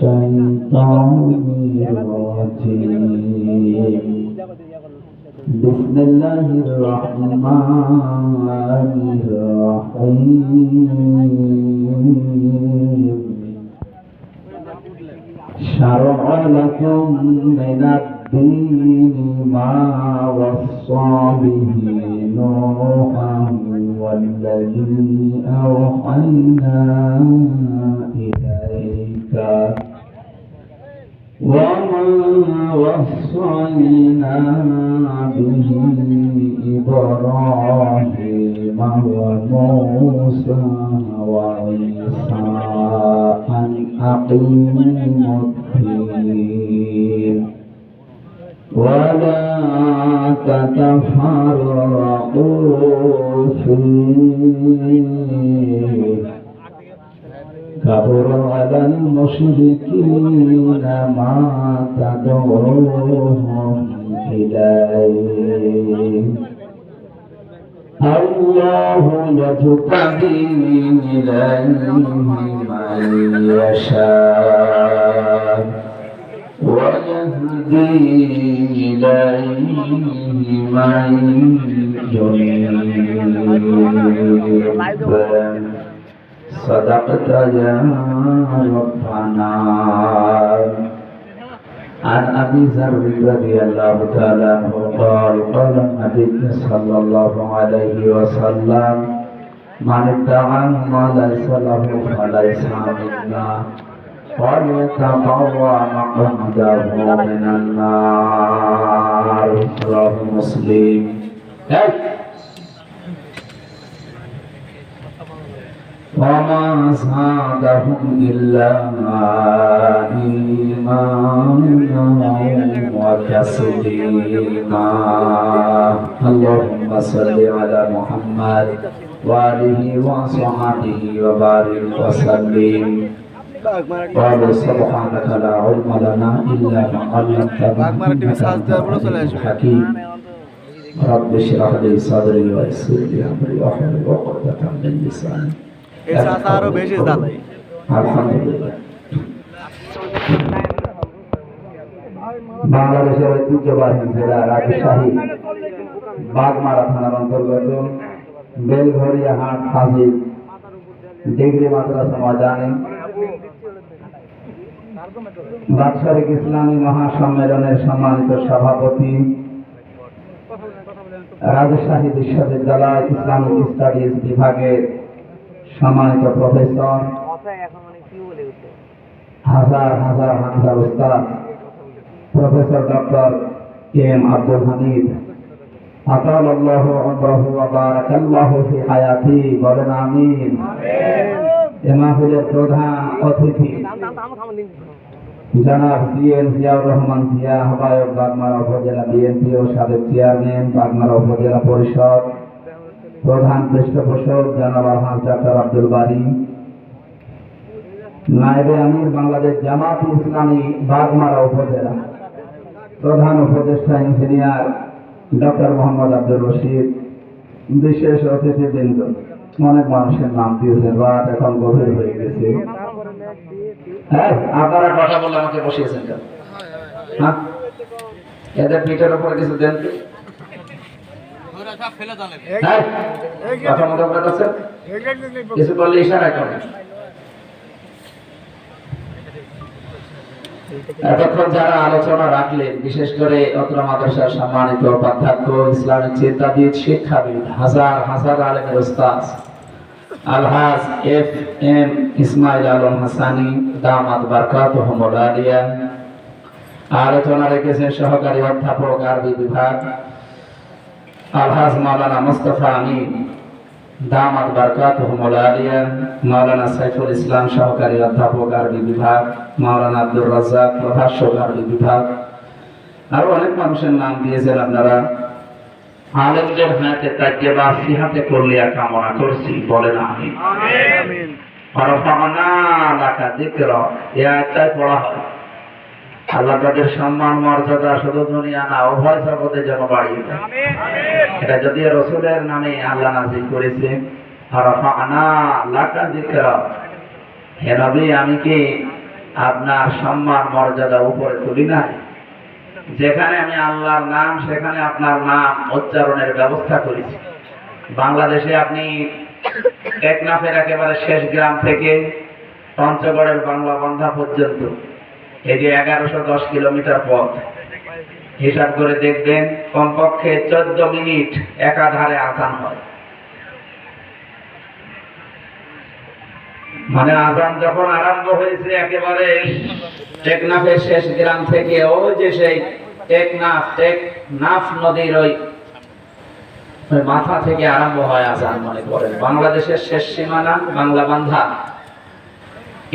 الشيطان الرجيم بسم الله الرحمن الرحيم شرع لكم من الدين ما وصى به نوحا والذي أوحينا إليك وما وصينا به إبراهيم وموسى وعيسى أن أقيموا الدين ولا تتفرقوا فيه كبر على المشركين ما تدعوهم إليه الله يجتبي إليه من يشاء ويهدي إليه من ينيب صدقت يا ربنا. عن أبي ذر رضي الله تعالى عنه قال قال النبي صلى الله عليه وسلم من ادعى ما ليس له فليس منا وليتبوأ مقعده من النار. رواه مسلم. وما زادهم إلا إيمانا وتسليما. اللهم صل على محمد وآله وصحبه وبارك وسلم. قالوا سبحانك لا علم لنا إلا ما علمتنا إنك أنت العليم الحكيم. رب اشرح لي صدري ويسر لي أمري واحلل عقدة من لساني. আলহামদুলিল্লাহ। বাংলাদেশের ঐতিহ্যবাহী জেলা রাজশাহী বাগমারা থানার অন্তর্গত বেলঘরিয়া হাট হাজির ডিগ্রি মাদ্রাসা ময়দানে বাৎসরিক ইসলামী মহাসম্মেলনের সম্মানিত সভাপতি রাজশাহী বিশ্ববিদ্যালয় ইসলামিক স্টাডিজ বিভাগের সম্মানিত প্রফেসর, হাজার হাজার হাজার উস্তাদ professor doctor M Abdul Hamid আতালাল্লাহু উমরাহু ওয়া বারাকাল্লাহু ফি হায়াতি, বলেন আমিন। এই মাহফিলের প্রধান অতিথি জনাব সিএম জিয়াউর রহমান জিয়া, আহ্বায়ক বাগমারা উপজেলা বিএনপি ও সাবেক চেয়ারম্যান বাগমারা উপজেলা পরিষদ, প্রধান পৃষ্ঠপোষক জনাব আলহাজ ডক্টর আব্দুল বারী, নায়েবে আমির বাংলাদেশ জামাত ইসলামী বাগমারা উপজেলা, প্রধান উপদেষ্টা ইঞ্জিনিয়ার ডক্টর মোহাম্মদ আব্দুর রশিদ, বিশেষ অতিথিবৃন্দ। অনেক মানুষের নাম দিয়েছেন, রাত এখন গভীর হয়ে গেছে। হ্যাঁ, আপনারা কথা বলে আমাকে বসিয়েছেন কেন? হ্যাঁ, এদের পিঠের উপরে কিছু দেন। কিছু বললে ইশারা করেন। এতক্ষণ যারা আলোচনা রাখলেন, বিশেষ করে অত্র মাদ্রাসার সম্মানিত অধ্যক্ষ, ইসলামিক চিন্তাবিদ, শিক্ষাবিদ, হাজার হাজার আলেমের উস্তাদ আলহাজ এফ এম ইসমাইল আলম হাসানি দামাত বারকাতুহুমুল আলিয়া। আলোচনা রেখেছেন সহকারী অধ্যাপক আরবি বিভাগ আলহাজ মাওলানা মুস্তাফা আমিন দামাত বারকাতুহুমুল আলিয়া, মাওলানা সাইফুল ইসলাম সহকারী অধ্যাপক আরবি বিভাগ, মাওলানা আব্দুর রাজ্জাক প্রভাষক আরবি বিভাগ। আরো অনেক মানুষের নাম দিয়েছেন আপনারা। আলেমদের হাতে তাজ্জেবা সিহাতে করলিয়া কামনা করছি, বলেন আমিন। আমিন। রফা'না লাকা যিকরা, এই আয়াতটাই পড়া হয়। আল্লাহ তাদের সম্মান মর্যাদা শুধু দুনিয়া না, উভয় জগতে যেন বাড়িয়ে দেয়। এটা যদিও রাসূলের নামে আল্লাহ নাযিল করেছে। রাফা'না লাকা যিকরা, হে নবী, আমি কি আপনার সম্মান মর্যাদা উপরে তুলি নাই? যেখানে আমি আল্লাহর নাম সেখানে আপনার নাম উচ্চারণের ব্যবস্থা করেছি। বাংলাদেশে আপনি টেকনাফের একেবারে শেষ গ্রাম থেকে পঞ্চগড়ের বাংলা বান্ধা পর্যন্ত এই যে 1110 কিলোমিটার পথ, হিসাব করে দেখবেন কমপক্ষে 14 মিনিট একাধারে আজান হয়। মানে আজান যখন আরম্ভ হয়েছে একেবারে টেকনাফের শেষ গ্রাম থেকে, ওই যে সেই টেকনাফ নদীর ওই মাথা থেকে আরম্ভ হয় আজান। মনে করেন বাংলাদেশের শেষ সীমানা বাংলা বান্ধা,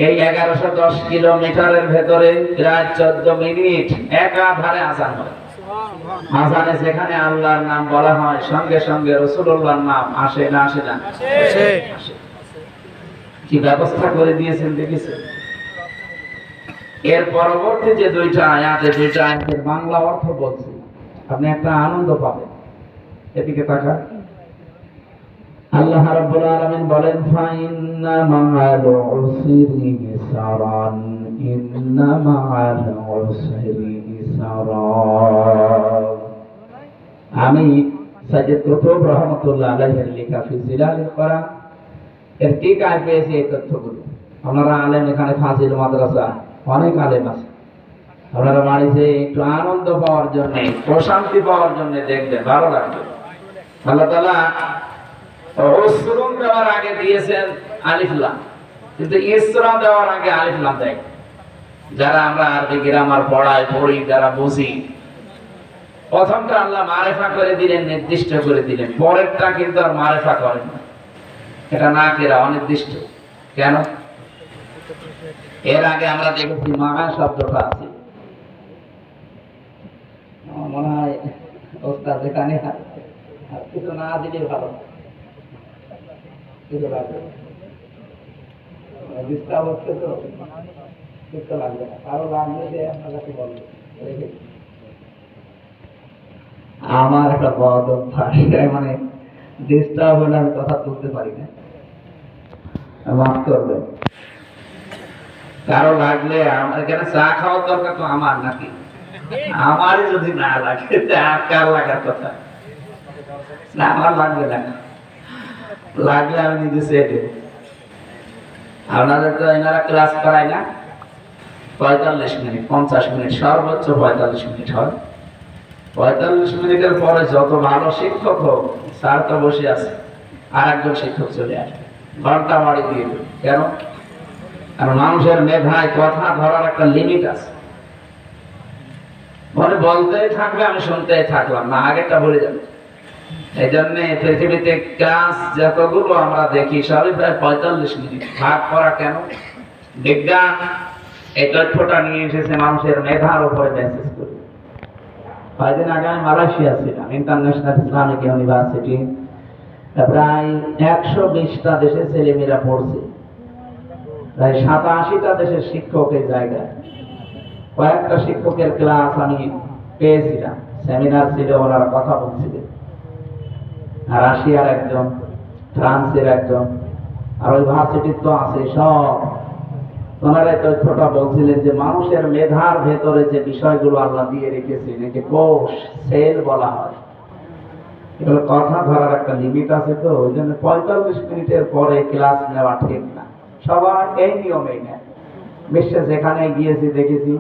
এই 1110 কিলোমিটারের ভেতরে প্রায় 14 মিনিট একাধারে আজান হয়। আজানে যেখানে আল্লাহর নাম বলা হয় সঙ্গে সঙ্গে রাসূলুল্লাহর নাম আসে না আসে না? কি ব্যবস্থা করে দিয়েছেন দেখেছেন? এর পরবর্তী যে দুইটা আয়াতের বাংলা অর্থ বলছি, আপনি একটা আনন্দ পাবেন। এদিকে তাকান। আল্লাহ রাব্বুল আলামিন বলেন, ফাইন্না মা'আল উসরি ইসরান, ইন্না মা'আল উসরি ইসরান। আমি সাইয়্যিদ কুতুব রাহমাতুল্লাহ আলাইহির লেখা ফি জিলালিল কোরআন এর টিকায় পেয়েছি এই তথ্যগুলো। আপনারা আলেম, এখানে ফাজিল মাদ্রাসা অনেক আলেম আছে, আপনারা বাড়িতে একটু আনন্দ পাওয়ার জন্য, প্রশান্তি পাওয়ার জন্য দেখবেন, ভালো লাগবে। আল্লাহ তাআলা উসরুন দেওয়ার আগে দিয়েছেন আলিফ লাম, কিন্তু ইসরা দেওয়ার আগে আলিফ লাম দেয়। যারা আমরা আরবি গ্রামার পড়ি, যারা বুঝি, প্রথমটা আল্লাহ মারেফা করে দিলেন, নির্দিষ্ট করে দিলেন, পরেরটা কিন্তু আর মারেফা করেন না। এটা না কেরা অনির্দিষ্ট। কেন? এর আগে আমরা দেখেছি মা শব্দটা আছে, মনে হয় ওস্তাদ এখানে কিছু না দিলে ভালো, কিছু লাগবে ডিস্টার্ব হচ্ছে তো, কিছু লাগবে না, কারো লাগবে যে আপনার কাছে বলবে। আমার একটা বদ অভ্যাস, মানে ডিস্টার্ব হলে আমি কথা তুলতে পারি না, মাফ করবেন। কারো লাগলে আমার এখানে চা খাওয়ার দরকার তো আমার নাকি? আমারই যদি না লাগে আর কার লাগার কথা? না, আমার লাগবে না, লাগলে আমি নিজে চেয়ে দেবো। আপনাদের তো এনারা ক্লাস করায় না 45 মিনিট, 50 মিনিট, সর্বোচ্চ 45 মিনিট হয়। 45 মিনিটের পরে যত ভালো শিক্ষক হোক, স্যার তো বসে আছে, আর একজন শিক্ষক চলে আসবে, ঘন্টা বাড়ি দিয়ে দেবে। কেন? কারণ মানুষের মেধায় কথা ধরার একটা লিমিট আছে। মনে বলতেই থাকবে, আমি শুনতেই থাকলাম না, আগেরটা বলে যাবে। এই জন্য পৃথিবীতে ক্লাস যতগুলো আমরা দেখি সবই প্রায় 45 মিনিট। ভাগ করা কেন? বিজ্ঞান এই তথ্যটা নিয়ে এসেছে মানুষের মেধার উপরে বেসিস করে। কয়েকদিন আগে আমি মালয়েশিয়া ছিলাম, ইন্টারন্যাশনাল ইসলামিক ইউনিভার্সিটি, প্রায় 120টা দেশের ছেলেমেয়েরা পড়ছে, প্রায় 87টা দেশের শিক্ষক এই জায়গায়। কয়েকটা শিক্ষকের ক্লাস আমি পেয়েছিলাম, সেমিনার ছিল, ওনারা কথা বলছিলেন। রাশিয়ার একজন, ফ্রান্সের একজন, আর ওই ভার্সিটির তো আছে সব। ওনারা তথ্যটা বলছিলেন যে মানুষের মেধার ভেতরে যে বিষয়গুলো আল্লাহ দিয়ে রেখেছেন, একে কোষ, সেল বলা হয়, এগুলো কথা ধরার একটা লিমিট আছে। তো ওই জন্য 45 মিনিটের পরে ক্লাস নেওয়া ঠিক না। সবার এই নিয়মেই নেয়, বিশ্বে যেখানে গিয়েছি দেখেছি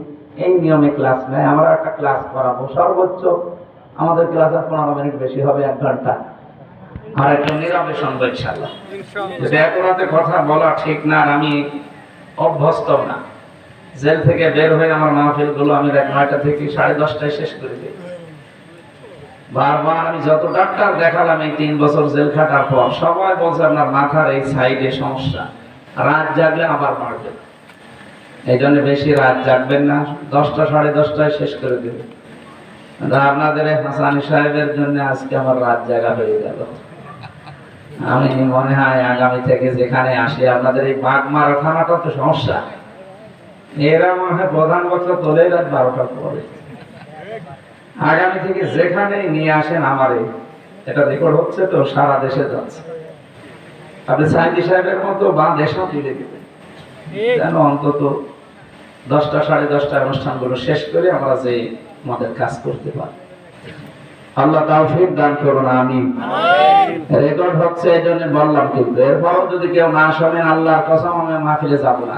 এই নিয়মে ক্লাস নেয়। আমরা একটা ক্লাস করাবো, সর্বোচ্চ আমাদের ক্লাস আর 15 মিনিট, বেশি হবে 1 ঘন্টা, আর একটু নীরবে শুনবো ইনশাআল্লাহ। যদি এত রাতে কথা বলা ঠিক না, আর আমি অভ্যস্ত না। জেল থেকে বের হয়ে আমার মাহফিল গুলো আমি রাত 9টা থেকে 10:30টায় শেষ করে দিই। বারবার আমি যত ডাক্তার দেখালাম এই 3 বছর জেল খাটার পর, সবাই বলছে আপনার মাথার এই সাইডে সমস্যা, রাত জাগলে আবার বাড়বে। এই জন্য বেশি রাত জাগবেন না, 10টা 10:30টায় শেষ করে দেবেন। আপনাদের হাসানি সাহেবের জন্য আজকে আমার রাত জাগা হয়ে গেল। আমি মনে হয় আগামী থেকে যেখানে আসি, আপনাদের এই বাগমারা থানাটা তো সমস্যা, এরা মনে হয় প্রধান বক্তা তোলে রাত 12টার পরে। আগামী থেকে যেখানেই নিয়ে আসেন আমারে, এটা রেকর্ড হচ্ছে তো, সারা দেশে যাচ্ছে। আপনি সাইদি সাহেবের মতো বা দেশও তুলে দেবেন, যেন অন্তত 10টা 10:30 অনুষ্ঠানগুলো শেষ করে আমরা যে আমাদের কাজ করতে পারি। আল্লাহ তাওফিক দান করুন, আমিন। রেকর্ড হচ্ছে এই জন্য বললাম, কিন্তু এরপরও যদি কেউ না শোনেন, আল্লাহর কসম আমি মাহফিলে যাব না।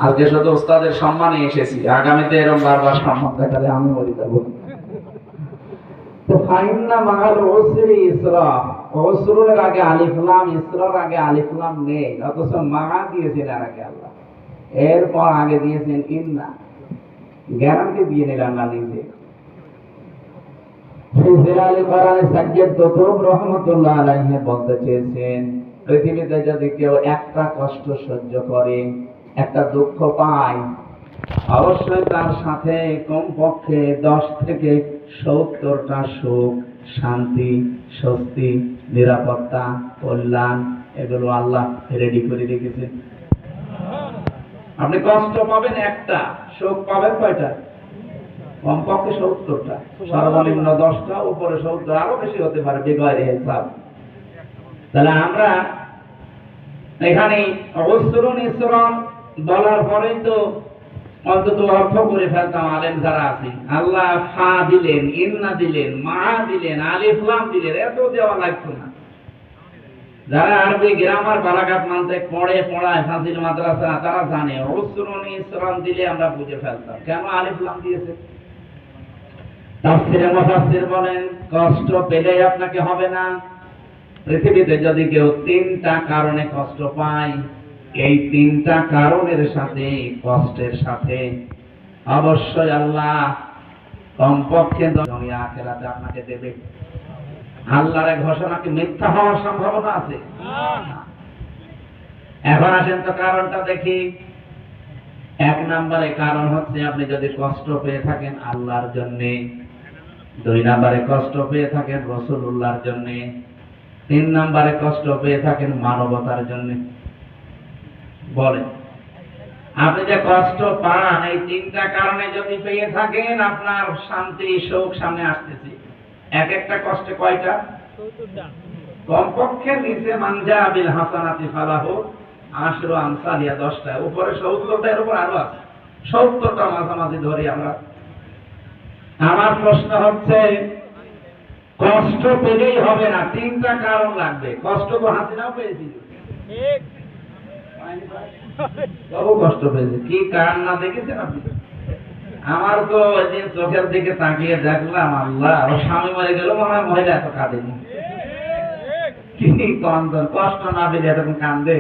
আজকে শুধু উস্তাদের সম্মানে এসেছি, আগামীতে এরকম বারবার সম্মান দেখালে আমি মরে যাব। তো ফাইন্না মাআল উসরি ইসরা, উসরুর আগে আলিফ লাম, ইসরার আগে আলিফ লাম নেই, অথচ মা দিয়েছেন আর আগে আল্লাহ, এরপর আগে দিয়েছেন ইন্না। গ্যারান্টি দিয়ে নিলেন না নিজে। বলতে চেয়েছেন, পৃথিবীতে যদি কেউ একটা কষ্ট সহ্য করে, একটা দুঃখ পায়, অবশ্যই তার সাথে কমপক্ষে 10 থেকে 70টা সুখ, শান্তি, স্বস্তি, নিরাপত্তা, কল্যাণ এগুলো আল্লাহ রেডি করে রেখেছেন। আপনি কষ্ট পাবেন একটা, সুখ পাবেন কয়টা? কমপক্ষে 70টা, সর্বনিম্ন 10টা, উপরে 70, আরো বেশি হতে পারে বেগয়ের হিসাব। তাহলে আমরা এখানে অবসরণ ইসরণ বলার পরেই তো অন্তত অর্থ করে ফেলতাম আলেম যারা আছে। আল্লাহ ফা দিলেন, ইন্না দিলেন, মা দিলেন, আলিফ লাম দিলেন, এত দেওয়া লাগতো না। যারা আরবি গ্রামার বালাগাত মানতে পড়ায় ফাজিল মাদ্রাসা, তারা জানে অবসরণ ইসরণ দিলে আমরা বুঝে ফেলতাম কেন আলিফ লাম দিয়েছে। তাফসীরে মুফাসসির বলেন, কষ্ট পেলে আপনাকে হবে না। পৃথিবীতে যদি কেউ 3টা কারণে কষ্ট পায়, এই 3টা কারণের সাথে, কষ্টের সাথে অবশ্যই আল্লাহ কমপক্ষে দুনিয়া আখিরাতে আপনাকে দেবে। আল্লাহর ঘোষণা কি মিথ্যা হওয়ার সম্ভাবনা আছে? এখন আসেন তো কারণটা দেখি। 1 নম্বরে কারণ হচ্ছে, আপনি যদি কষ্ট পেয়ে থাকেন আল্লাহর জন্যে, 2 নম্বরে কষ্ট পেয়ে থাকেন রাসূলুল্লাহর জন্যে, 3 নম্বরে কষ্ট পেয়ে থাকেন মানবতার জন্যে। বলেন, আপনি যে কষ্ট পান এই 3টা কারণে যদি পেয়ে থাকেন, আপনার শান্তি সুখ সামনে আসতেছে। এক একটা কষ্টে কয়টা? 70টা। কমপক্ষে নিচে মানজা বিল হাসানাতি ফালাহু আশরু আমসালিয়া, 10টা, উপরে 70টা, এর উপর আরো আছে 70টা মাঝামাঝি ধরি আমরা। আমার প্রশ্ন হচ্ছে, কষ্ট পেলেই হবে না, 3টা কারণ লাগবে। কষ্ট তো হাসিনাও পেয়েছিল, ঠিক? বহু কষ্ট পেয়েছে, কি কান্না দেখেছেন আপনি? আমার তো ওইদিন চোখের দিকে তাকিয়ে দেখলাম, আল্লাহ, ও স্বামী মরে গেল, মনে হয় মহিলা এত কাঁদেনি। কি কন্দন, কষ্ট না পেলে এরকম কান্দে?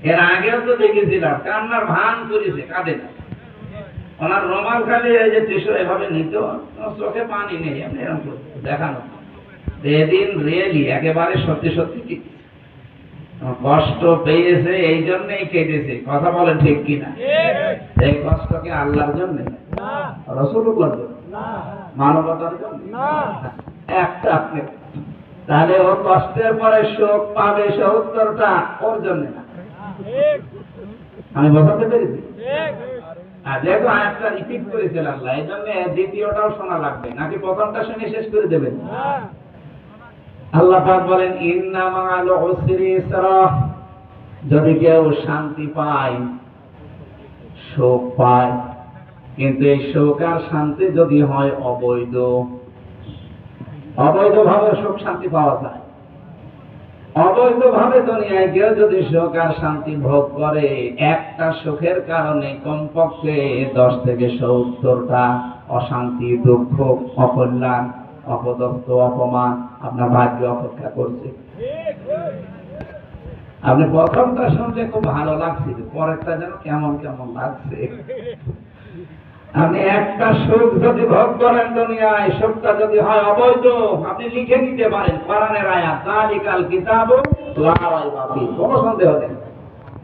এর আগেও তো দেখেছিলাম কান্নার ভান করেছে, কাঁদে না। ওনার রুমাল খালি এই যে টিস্যু এভাবে নিত, চোখে পানি নেই, আপনি এরকম দেখানো। এদিন রিয়েলি একেবারে সত্যি সত্যি কি কষ্ট পেয়েছে, এই জন্যই কেঁদেছে। কথা বলেন ঠিক কিনা? এই কষ্ট কি আল্লাহর জন্য, রাসূলুল্লাহর জন্য, মানবতার জন্য? একটা আপনি, তাহলে ও কষ্টের পরে সুখ পাবে 70টা, ওর জন্য না। আমি বোঝাতে পেরেছি? আর যেহেতু আয়াতটা রিপিট করেছিল আল্লাহ, এই জন্য দ্বিতীয়টাও শোনা লাগবে, নাকি প্রথমটা শুনে শেষ করে দেবেন? আল্লাহ পাক বলেন, ইন্না মাআল উসরি ইসরা, যদি কেউ শান্তি পায়, সুখ পায়, কিন্তু এই সুখ আর শান্তি যদি হয় অবৈধ, অবৈধভাবে সুখ শান্তি পাওয়া যায়। অবৈধভাবে দুনিয়ায় কেউ যদি সুখ আর শান্তি ভোগ করে, একটা সুখের কারণে কমপক্ষে 10 থেকে 70টা অশান্তি, দুঃখ, অকল্যাণ, অপদস্থ, অপমান আপনার ভাগ্যে অপেক্ষা করছে। আপনি প্রথমটা শুনতে খুব ভালো লাগছিল, পরেরটা যেন কেমন কেমন লাগছে। আপনি একটা সুখ যদি ভোগ করেন দুনিয়ায়, সুখটা যদি হয় অবৈধ, আপনি লিখে নিতে পারেন কোরআনের আয়াত, যালিকাল কিতাবু লা রাইবা ফীহি, কোনো সন্দেহ নেই।